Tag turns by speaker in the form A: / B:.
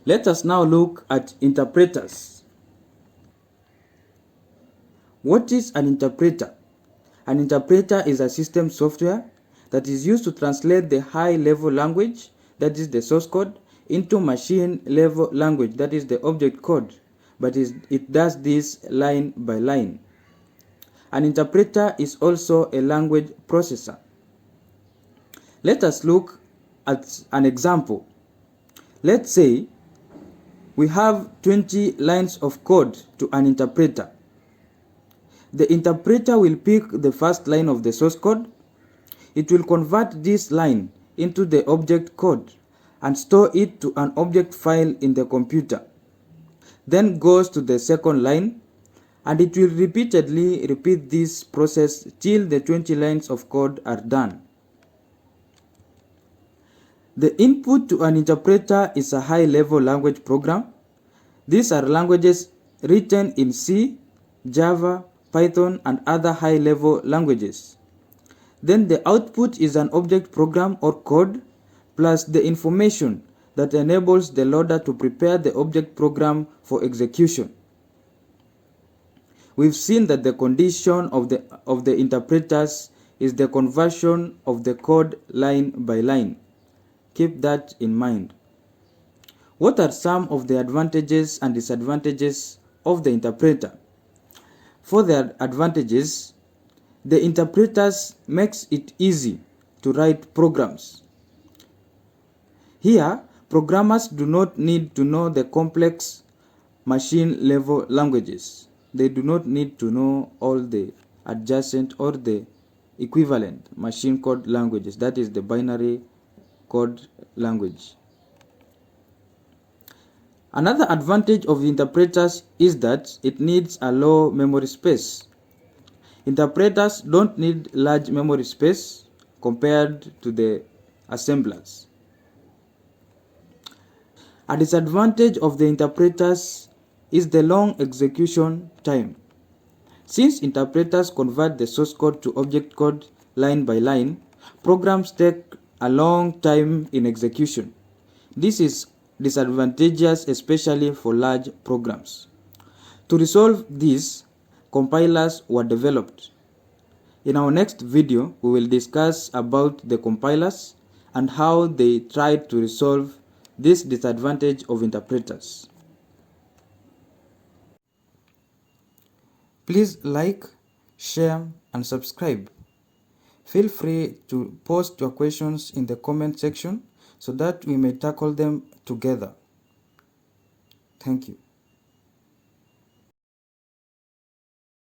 A: Let us now look at interpreters. What is an interpreter? An interpreter is a system software that is used to translate the high-level language, that is the source code, into machine-level language, that is the object code, but it does this line by line. An interpreter is also a language processor. Let us look at an example. Let's say we have 20 lines of code to an interpreter. The interpreter will pick the first line of the source code. It will convert this line into the object code and store it to an object file in the computer. Then goes to the second line, and it will repeatedly repeat this process till the 20 lines of code are done. The input to an interpreter is a high-level language program. These are languages written in C, Java, Python, and other high-level languages. Then the output is an object program or code, plus the information that enables the loader to prepare the object program for execution. We've seen that the condition of the interpreters is the conversion of the code line by line. Keep that in mind. What are some of the advantages and disadvantages of the interpreter? For the advantages, the interpreters makes it easy to write programs. Here, programmers do not need to know the complex machine-level languages. They do not need to know all the adjacent or the equivalent machine code languages, that is the binary code language. Another advantage of interpreters is that it needs a low memory space. Interpreters don't need large memory space compared to the assemblers. A disadvantage of the interpreters is the long execution time. Since interpreters convert the source code to object code line by line, programs take a long time in execution. This is disadvantageous, especially for large programs. To resolve this, compilers were developed. In our next video, we will discuss about the compilers and how they tried to resolve this disadvantage of interpreters. Please like, share, and subscribe. Feel free to post your questions in the comment section so that we may tackle them together. Thank you.